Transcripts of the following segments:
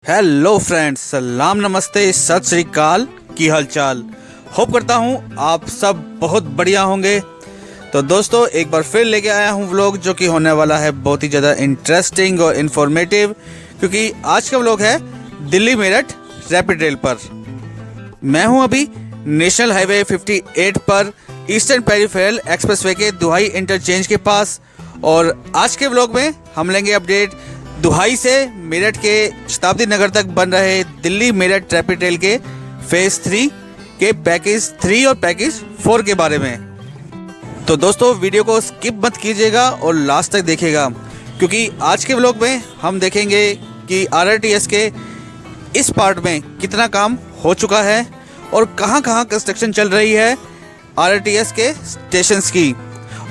Hello friends, सलाम नमस्ते सत श्री अकाल। की हालचाल। होप करता हूँ आप सब बहुत बढ़िया होंगे। तो दोस्तों, एक बार फिर लेके आया हूँ व्लॉग जो कि होने वाला है बहुत ही ज़्यादा इंटरेस्टिंग और इन्फॉर्मेटिव, क्योंकि आज का व्लॉग है दिल्ली मेरठ रैपिड रेल पर। मैं हूँ अभी नेशनल हाईवे 58 पर ईस्टर्न पेरिफेरल एक्सप्रेसवे के दुहाई इंटरचेंज के पास। और आज के व्लॉग में हम लेंगे अपडेट दुहाई से मेरठ के शताब्दी नगर तक बन रहे दिल्ली मेरठ रैपिड रेल के फेज 3 के पैकेज 3 और पैकेज 4 के बारे में। तो दोस्तों, वीडियो को स्किप मत कीजिएगा और लास्ट तक देखिएगा, क्योंकि आज के व्लॉग में हम देखेंगे कि आरआरटीएस के इस पार्ट में कितना काम हो चुका है और कहां कहां कंस्ट्रक्शन चल रही है आरआरटीएस के स्टेशंस की।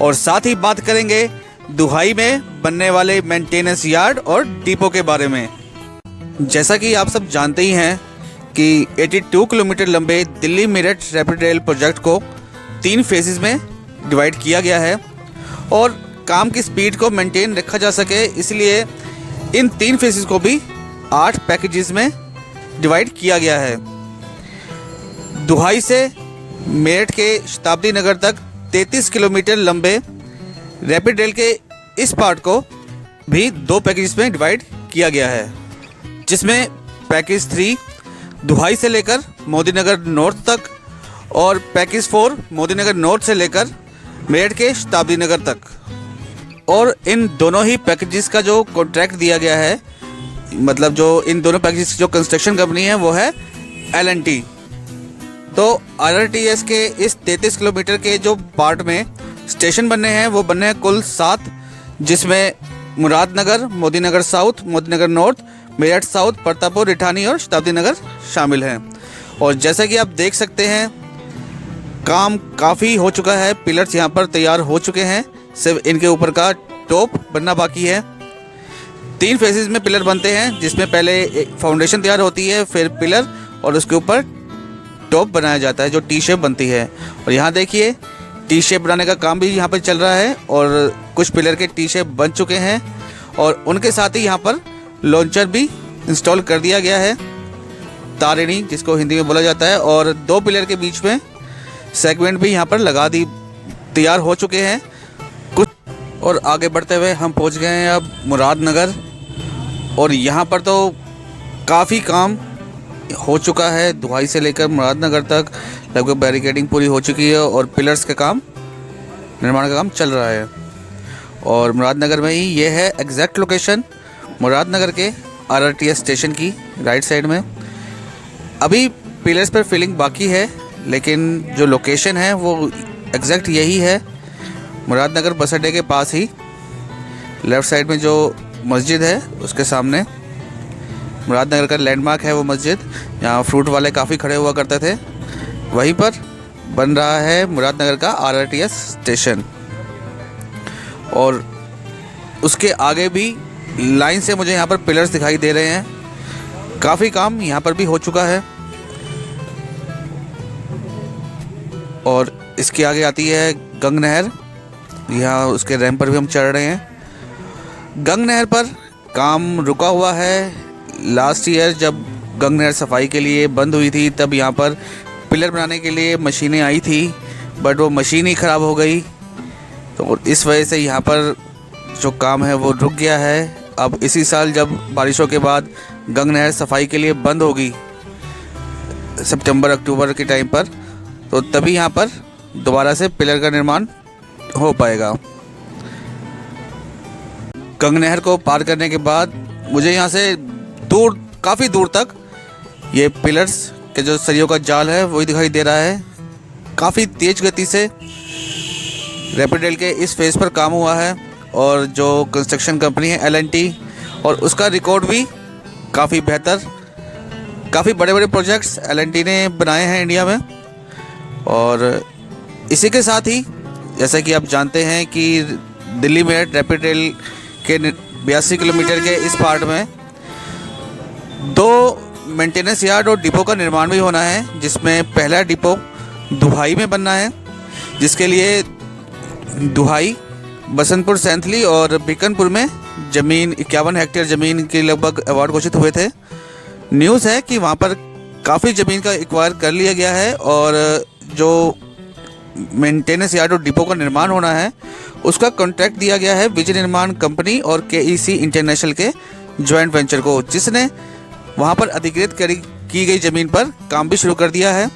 और साथ ही बात करेंगे दुहाई में बनने वाले मेंटेनेंस यार्ड और डिपो के बारे में। जैसा कि आप सब जानते ही हैं कि 82 किलोमीटर लंबे Delhi Meerut rapid rail project को 3 फेजेस में डिवाइड किया गया है और काम की स्पीड को मेंटेन रखा जा सके, इसलिए इन 3 फेजेस को भी 8 पैकेजेस में डिवाइड किया गया है। दुहाई से मेरठ के शताब्दी नगर तक 33 किलोमीटर लंबे रैपिड रेल के इस पार्ट को भी 2 पैकेज में डिवाइड किया गया है, जिसमें पैकेज 3 दुहाई से लेकर मोदीनगर नॉर्थ तक और पैकेज 4 मोदीनगर नॉर्थ से लेकर मेरठ के शताब्दी नगर तक। और इन दोनों ही पैकेजेस का जो कॉन्ट्रैक्ट दिया गया है, मतलब जो इन दोनों पैकेजेस की जो कंस्ट्रक्शन कंपनी है वो है L&T। तो आरआरटीएस के इस 33 किलोमीटर के जो पार्ट में स्टेशन बनने हैं वो बनने हैं कुल 7, जिसमें Muradnagar, Modinagar south, Modinagar north, Meerut south, Pratappur, Rithani और शताब्दी नगर शामिल हैं। और जैसा कि आप देख सकते हैं, काम काफ़ी हो चुका है। पिलर्स यहाँ पर तैयार हो चुके हैं, सिर्फ इनके ऊपर का टॉप बनना बाकी है। 3 फेजेस में पिलर बनते हैं, जिसमें पहले एक फाउंडेशन तैयार होती है, फिर पिलर और उसके ऊपर टॉप बनाया जाता है जो टी शेप बनती है। और यहाँ देखिए, टी शेप बनाने का काम भी यहाँ पर चल रहा है और कुछ पिलर के टी शेप बन चुके हैं और उनके साथ ही यहाँ पर लॉन्चर भी इंस्टॉल कर दिया गया है, तारिणी जिसको हिंदी में बोला जाता है। और 2 पिलर के बीच में सेगमेंट भी यहाँ पर लगा दी, तैयार हो चुके हैं कुछ। और आगे बढ़ते हुए हम पहुँच गए हैं अब मुरादनगर, और यहाँ पर तो काफ़ी काम हो चुका है। दुहाई से लेकर मुरादनगर तक लगभग बैरिकेडिंग पूरी हो चुकी है और पिलर्स का काम, निर्माण का काम चल रहा है। और मुरादनगर में ही ये है एग्जैक्ट लोकेशन मुरादनगर के आरआरटीएस स्टेशन की राइट साइड में। अभी पिलर्स पर फिलिंग बाकी है, लेकिन जो लोकेशन है वो एग्जैक्ट यही है, मुरादनगर बस अड्डे के पास ही लेफ़्ट साइड में जो मस्जिद है उसके सामने। मुरादनगर का लैंडमार्क है वो मस्जिद, यहाँ फ्रूट वाले काफ़ी खड़े हुआ करते थे। वहीं पर बन रहा है मुरादनगर का आरआरटीएस स्टेशन। और उसके आगे भी लाइन से मुझे यहाँ पर पिलर्स दिखाई दे रहे हैं। काफ़ी काम यहाँ पर भी हो चुका है। और इसके आगे आती है गंग नहर, यहाँ उसके रैंप पर भी हम चढ़ रहे हैं। गंग नहर पर काम रुका हुआ है। लास्ट ईयर जब गंग नहर सफाई के लिए बंद हुई थी, तब यहाँ पर पिलर बनाने के लिए मशीनें आई थी, बट वो मशीन ही ख़राब हो गई, तो इस वजह से यहाँ पर जो काम है वो रुक गया है। अब इसी साल जब बारिशों के बाद गंग नहर सफाई के लिए बंद होगी सितंबर अक्टूबर के टाइम पर, तो तभी यहाँ पर दोबारा से पिलर का निर्माण हो पाएगा। गंग नहर को पार करने के बाद मुझे यहाँ से दूर, काफ़ी दूर तक ये पिलर्स के जो सरियों का जाल है वही दिखाई दे रहा है। काफ़ी तेज़ गति से रैपिड रेल के इस फेज़ पर काम हुआ है और जो कंस्ट्रक्शन कंपनी है L&T, और उसका रिकॉर्ड भी काफ़ी बेहतर। काफ़ी बड़े बड़े प्रोजेक्ट्स L&T ने बनाए हैं इंडिया में। और इसी के साथ ही जैसा कि आप जानते हैं कि दिल्ली मेरठ रैपिड रेल के 82 किलोमीटर के इस पार्ट में 2 मेंटेनेंस यार्ड और डिपो का निर्माण भी होना है, जिसमें पहला डिपो दुहाई में बनना है, जिसके लिए दुहाई, बसंतपुर, सैंथली और बीकनपुर में ज़मीन 51 हेक्टेयर ज़मीन के लगभग अवार्ड घोषित हुए थे। न्यूज़ है कि वहाँ पर काफ़ी ज़मीन का एक्वायर कर लिया गया है और जो मेंटेनेंस यार्ड और डिपो का निर्माण होना है उसका कॉन्ट्रैक्ट दिया गया है विजय निर्माण कंपनी और केईसी इंटरनेशनल के जॉइंट वेंचर को, जिसने वहाँ पर अधिकृत की गई ज़मीन पर काम भी शुरू कर दिया है।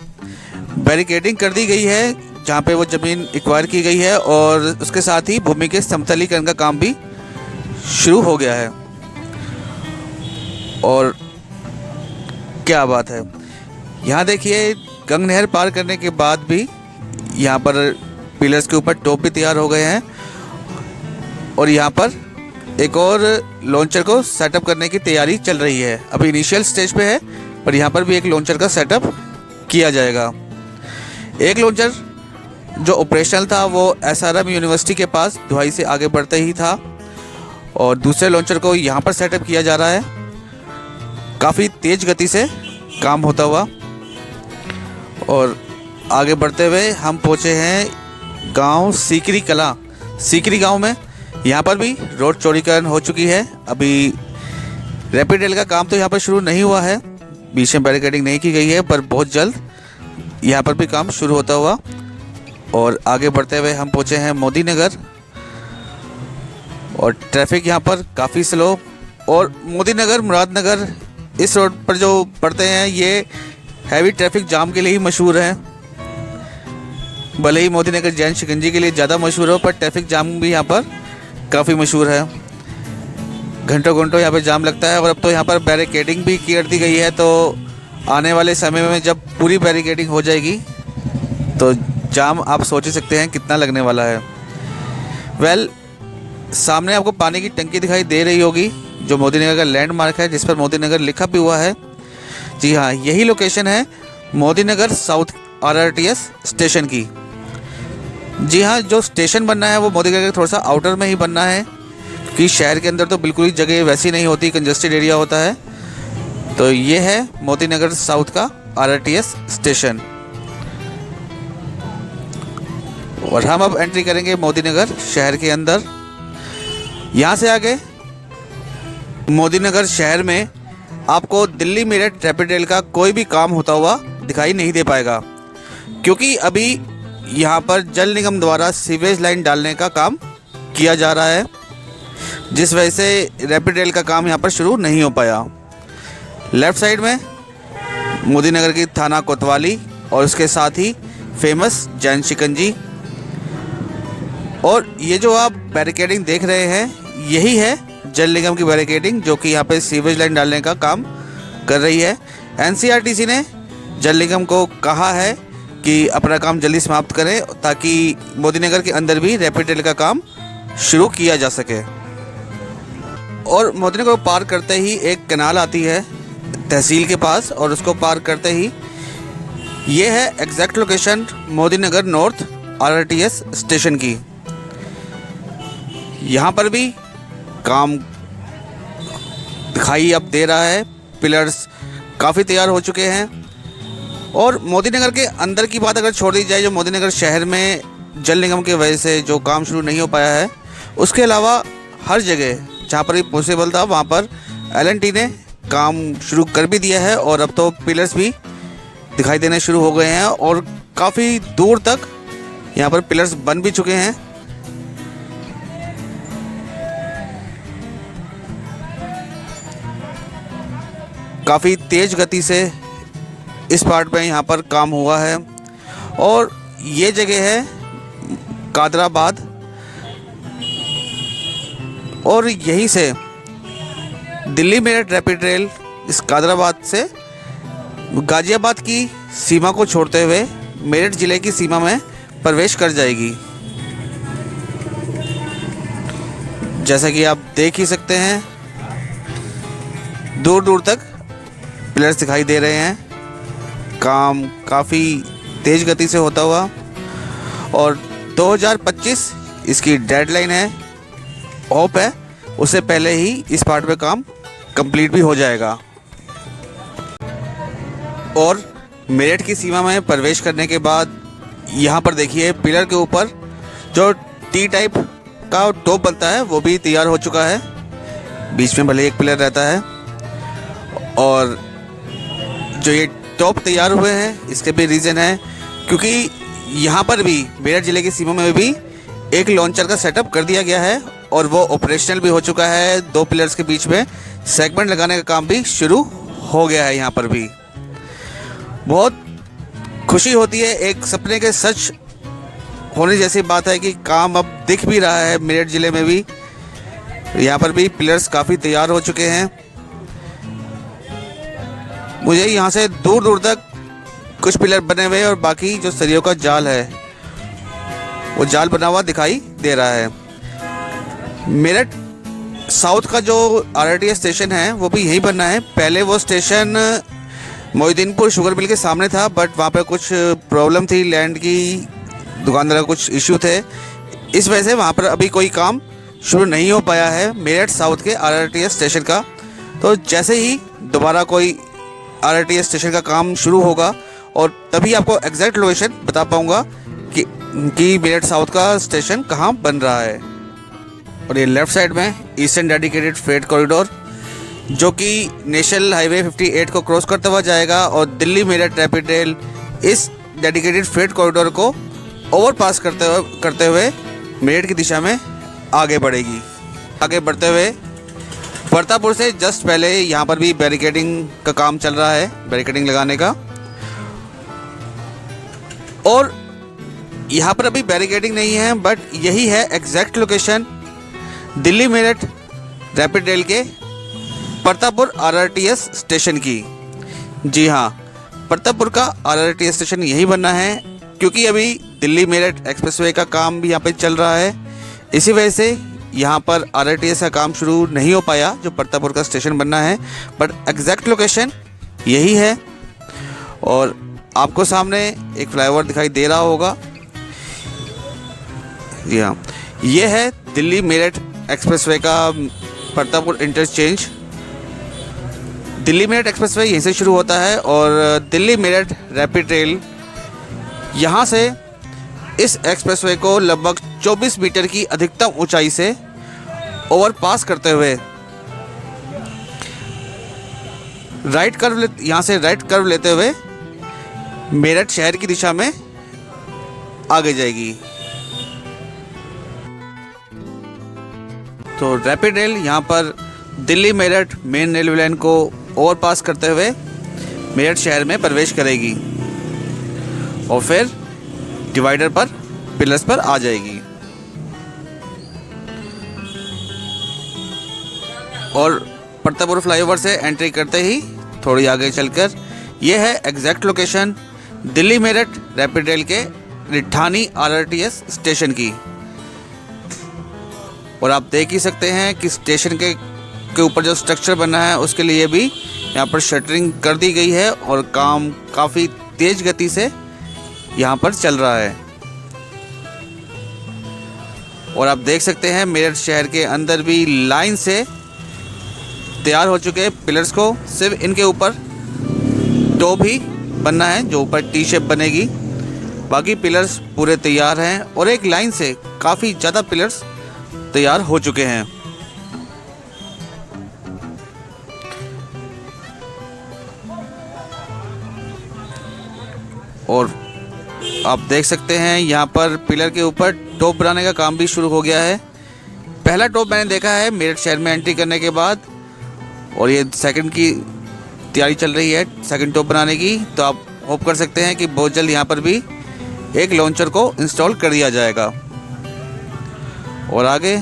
बैरिकेडिंग कर दी गई है जहाँ पे वो ज़मीन एक्वायर की गई है और उसके साथ ही भूमि के समतलीकरण का काम भी शुरू हो गया है। और क्या बात है, यहाँ देखिए गंग नहर पार करने के बाद भी यहाँ पर पिलर्स के ऊपर टॉप भी तैयार हो गए हैं और यहाँ पर एक और लॉन्चर को सेटअप करने की तैयारी चल रही है। अभी इनिशियल स्टेज पे है पर यहाँ पर भी एक लॉन्चर का सेटअप किया जाएगा। एक लॉन्चर जो ऑपरेशनल था वो एसआरएम यूनिवर्सिटी के पास दुहाई से आगे बढ़ते ही था और दूसरे लॉन्चर को यहाँ पर सेटअप किया जा रहा है। काफ़ी तेज़ गति से काम होता हुआ और आगे बढ़ते हुए हम पहुँचे हैं गांव सीकरी कला। सीकरी गांव में यहाँ पर भी रोड चौड़ीकरण हो चुकी है। अभी रैपिड रेल का काम तो यहाँ पर शुरू नहीं हुआ है, बीच में बैरिकेडिंग नहीं की गई है, पर बहुत जल्द यहाँ पर भी काम शुरू होता हुआ। और आगे बढ़ते हुए हम पहुँचे हैं मोदी नगर और ट्रैफिक यहाँ पर काफ़ी स्लो। और मोदी नगर मुरादनगर इस रोड पर जो पड़ते हैं ये हैवी ट्रैफिक जाम के लिए ही मशहूर है। भले ही मोदी नगर जैन शिकंजी के लिए ज़्यादा मशहूर हो पर ट्रैफिक जाम भी यहाँ पर काफ़ी मशहूर है। घंटों घंटों यहाँ पर जाम लगता है और अब तो यहाँ पर बैरिकेडिंग भी कर दी गई है, तो आने वाले समय में जब पूरी बैरिकेडिंग हो जाएगी तो जाम आप सोच ही सकते हैं कितना लगने वाला है। वेल, सामने आपको पानी की टंकी दिखाई दे रही होगी जो मोदी नगर का लैंडमार्क है जिस पर मोदी नगर लिखा भी हुआ है। जी हाँ, यही लोकेशन है मोदी नगर साउथ आरआरटीएस स्टेशन की। जी हाँ, जो स्टेशन बनना है वो मोदी नगर के थोड़ा सा आउटर में ही बनना है क्योंकि शहर के अंदर तो बिल्कुल ही जगह वैसी नहीं होती, कंजस्टेड एरिया होता है। तो ये है मोदी नगर साउथ का आरआरटीएस स्टेशन और हम अब एंट्री करेंगे मोदी नगर शहर के अंदर। यहाँ से आगे मोदी नगर शहर में आपको दिल्ली मेरठ रैपिड रेल का कोई भी काम होता हुआ दिखाई नहीं दे पाएगा क्योंकि अभी यहाँ पर जल निगम द्वारा सीवेज लाइन डालने का काम किया जा रहा है, जिस वजह से रैपिड रेल का काम यहाँ पर शुरू नहीं हो पाया। लेफ़्ट साइड में मोदी नगर की थाना कोतवाली और उसके साथ ही फेमस जैन शिकंजी। और ये जो आप बैरिकेडिंग देख रहे हैं यही है जल निगम की बैरिकेडिंग जो कि यहाँ पे सीवेज लाइन डालने का काम कर रही है। एनसीईआरटी ने जल निगम को कहा है कि अपना काम जल्दी समाप्त करें ताकि मोदी नगर के अंदर भी रैपिड रेल का काम शुरू किया जा सके। और मोदी नगर को पार करते ही एक कैनाल आती है तहसील के पास और उसको पार करते ही ये है एग्जैक्ट लोकेशन मोदी नगर नॉर्थ आरआरटीएस स्टेशन की। यहाँ पर भी काम दिखाई अब दे रहा है, पिलर्स काफ़ी तैयार हो चुके हैं। और मोदी नगर के अंदर की बात अगर छोड़ दी जाए, जो मोदी नगर शहर में जल निगम की वजह से जो काम शुरू नहीं हो पाया है, उसके अलावा हर जगह जहाँ पर भी पॉसिबल था वहाँ पर एलएनटी ने काम शुरू कर भी दिया है और अब तो पिलर्स भी दिखाई देने शुरू हो गए हैं और काफ़ी दूर तक यहाँ पर पिलर्स बन भी चुके हैं। काफ़ी तेज़ गति से इस पार्ट में यहाँ पर काम हुआ है और ये जगह है कादराबाद और यहीं से दिल्ली मेरठ रैपिड रेल इस कादराबाद से गाज़ियाबाद की सीमा को छोड़ते हुए मेरठ ज़िले की सीमा में प्रवेश कर जाएगी। जैसा कि आप देख ही सकते हैं दूर दूर तक पिलर्स दिखाई दे रहे हैं, काम काफ़ी तेज़ गति से होता हुआ और 2025 इसकी डेडलाइन है। होप है उससे पहले ही इस पार्ट पे काम कंप्लीट भी हो जाएगा। और मेरठ की सीमा में प्रवेश करने के बाद यहाँ पर देखिए पिलर के ऊपर जो टी टाइप का टॉप बनता है वो भी तैयार हो चुका है। बीच में भले एक पिलर रहता है और जो ये टॉप तैयार हुए हैं इसके भी रीज़न है, क्योंकि यहाँ पर भी मेरठ ज़िले की सीमा में भी एक लॉन्चर का सेटअप कर दिया गया है और वो ऑपरेशनल भी हो चुका है। 2 पिलर्स के बीच में सेगमेंट लगाने का काम भी शुरू हो गया है। यहाँ पर भी बहुत खुशी होती है, एक सपने के सच होने जैसी बात है कि काम अब दिख भी रहा है। मेरठ ज़िले में भी यहाँ पर भी पिलर्स काफ़ी तैयार हो चुके हैं। मुझे यहाँ से दूर दूर तक कुछ पिलर बने हुए और बाकी जो सरियों का जाल है वो जाल बना हुआ दिखाई दे रहा है। मेरठ साउथ का जो आरआरटीएस स्टेशन है वो भी यहीं बनना है। पहले वो स्टेशन मोहिउद्दीनपुर शुगर मिल के सामने था, बट वहाँ पे कुछ प्रॉब्लम थी, लैंड की, दुकानदार का कुछ इश्यू थे, इस वजह से वहाँ पर अभी कोई काम शुरू नहीं हो पाया है मेरठ साउथ के आरआरटीएस स्टेशन का। तो जैसे ही दोबारा कोई आरआरटीएस स्टेशन का काम शुरू होगा और तभी आपको एग्जैक्ट लोकेशन बता पाऊँगा कि मेरठ साउथ का स्टेशन कहाँ बन रहा है। और ये लेफ़्ट साइड में ईस्टर्न डेडिकेटेड फ्रेट कॉरिडोर जो कि नेशनल हाईवे 58 को क्रॉस करता हुआ जाएगा और दिल्ली मेरठ रैपिड रेल इस डेडिकेटेड फ्रेट कॉरिडोर को ओवरपास करते हुए मेरठ की दिशा में आगे बढ़ेगी। आगे बढ़ते हुए परतापुर से जस्ट पहले यहाँ पर भी बैरिकेडिंग का काम चल रहा है, बैरिकेडिंग लगाने का। और यहाँ पर अभी बैरिकेडिंग नहीं है, बट यही है exact location Delhi Meerut rapid rail के परतापुर आरआरटीएस स्टेशन की। जी हाँ, परतापुर का आरआरटीएस स्टेशन यही बनना है, क्योंकि अभी दिल्ली मेरठ एक्सप्रेसवे का काम भी यहाँ पे चल रहा है। इसी वजह से यहाँ पर आरआरटीएस का काम शुरू नहीं हो पाया, जो परतापुर का स्टेशन बनना है, बट एग्जैक्ट लोकेशन यही है। और आपको सामने एक फ्लाईओवर दिखाई दे रहा होगा, जी हाँ, ये है दिल्ली मेरठ एक्सप्रेसवे का परतापुर इंटरचेंज। दिल्ली मेरठ एक्सप्रेसवे यहीं से शुरू होता है और दिल्ली मेरठ रैपिड रेल यहाँ से इस एक्सप्रेसवे को लगभग 24 मीटर की अधिकतम ऊंचाई से ओवरपास करते हुए यहाँ से राइट कर्व लेते हुए मेरठ शहर की दिशा में आगे जाएगी। तो रैपिड रेल यहाँ पर Delhi Meerut main railway line को ओवरपास करते हुए मेरठ शहर में प्रवेश करेगी और फिर डिवाइडर पर पिलर्स पर आ जाएगी। और परतापुर फ्लाईओवर से एंट्री करते ही थोड़ी आगे चलकर यह है exact location Delhi Meerut rapid rail के रिठानी आरआरटीएस स्टेशन की। और आप देख ही सकते हैं कि स्टेशन के ऊपर जो स्ट्रक्चर बना है उसके लिए भी यहाँ पर शटरिंग कर दी गई है और काम काफ़ी तेज़ गति से यहाँ पर चल रहा है। और आप देख सकते हैं मेरठ शहर के अंदर भी लाइन से तैयार हो चुके पिलर्स को, सिर्फ इनके ऊपर टो भी बनना है जो ऊपर टी शेप बनेगी। बाकी पिलर्स पूरे तैयार हैं और एक लाइन से काफ़ी ज़्यादा पिलर्स तैयार हो चुके हैं। और आप देख सकते हैं यहाँ पर पिलर के ऊपर टॉप बनाने का काम भी शुरू हो गया है। पहला टॉप मैंने देखा है मेरठ शहर में एंट्री करने के बाद, और ये सेकंड की तैयारी चल रही है सेकंड टॉप बनाने की। तो आप होप कर सकते हैं कि बहुत जल्द यहाँ पर भी एक लॉन्चर को इंस्टॉल कर दिया जाएगा। और आगे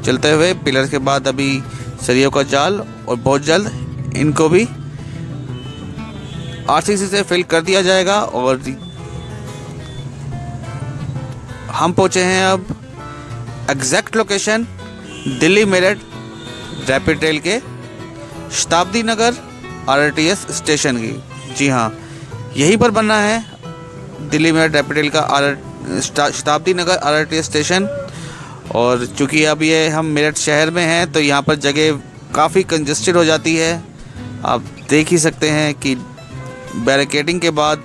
चलते हुए पिलर के बाद अभी सरियों का जाल, और बहुत जल्द इनको भी आरसीसी से फिल कर दिया जाएगा। और हम पहुंचे हैं अब exact location Delhi Meerut rapid rail के शताब्दी नगर आरआरटीएस स्टेशन की। जी हाँ, यहीं पर बनना है दिल्ली मेरठ रैपिड रेल का शताब्दी नगर आरआरटीएस स्टेशन। और चूँकि अब ये हम मेरठ शहर में हैं तो यहाँ पर जगह काफ़ी कंजस्टेड हो जाती है। आप देख ही सकते हैं कि बैरिकेडिंग के बाद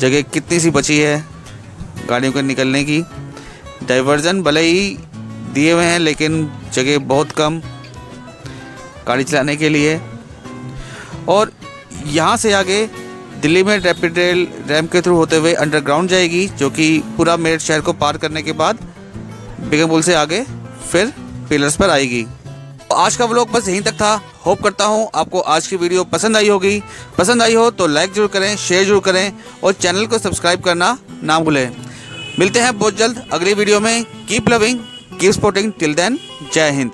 जगह कितनी सी बची है गाड़ियों के निकलने की। डाइवर्जन भले ही दिए हुए हैं लेकिन जगह बहुत कम गाड़ी चलाने के लिए। और यहाँ से आगे दिल्ली में रैपिड रेल रैम्प के थ्रू होते हुए अंडरग्राउंड जाएगी, जो कि पूरा मेरठ शहर को पार करने के बाद बेगम पुल से आगे फिर पिलर्स पर आएगी। तो आज का व्लॉग बस यहीं तक था। होप करता हूँ आपको आज की वीडियो पसंद आई होगी। पसंद आई हो तो लाइक जरूर करें, शेयर जरूर करें और चैनल को सब्सक्राइब करना ना भूलें। मिलते हैं बहुत जल्द अगली वीडियो में। Keep loving, keep supporting. Till then, जय हिंद।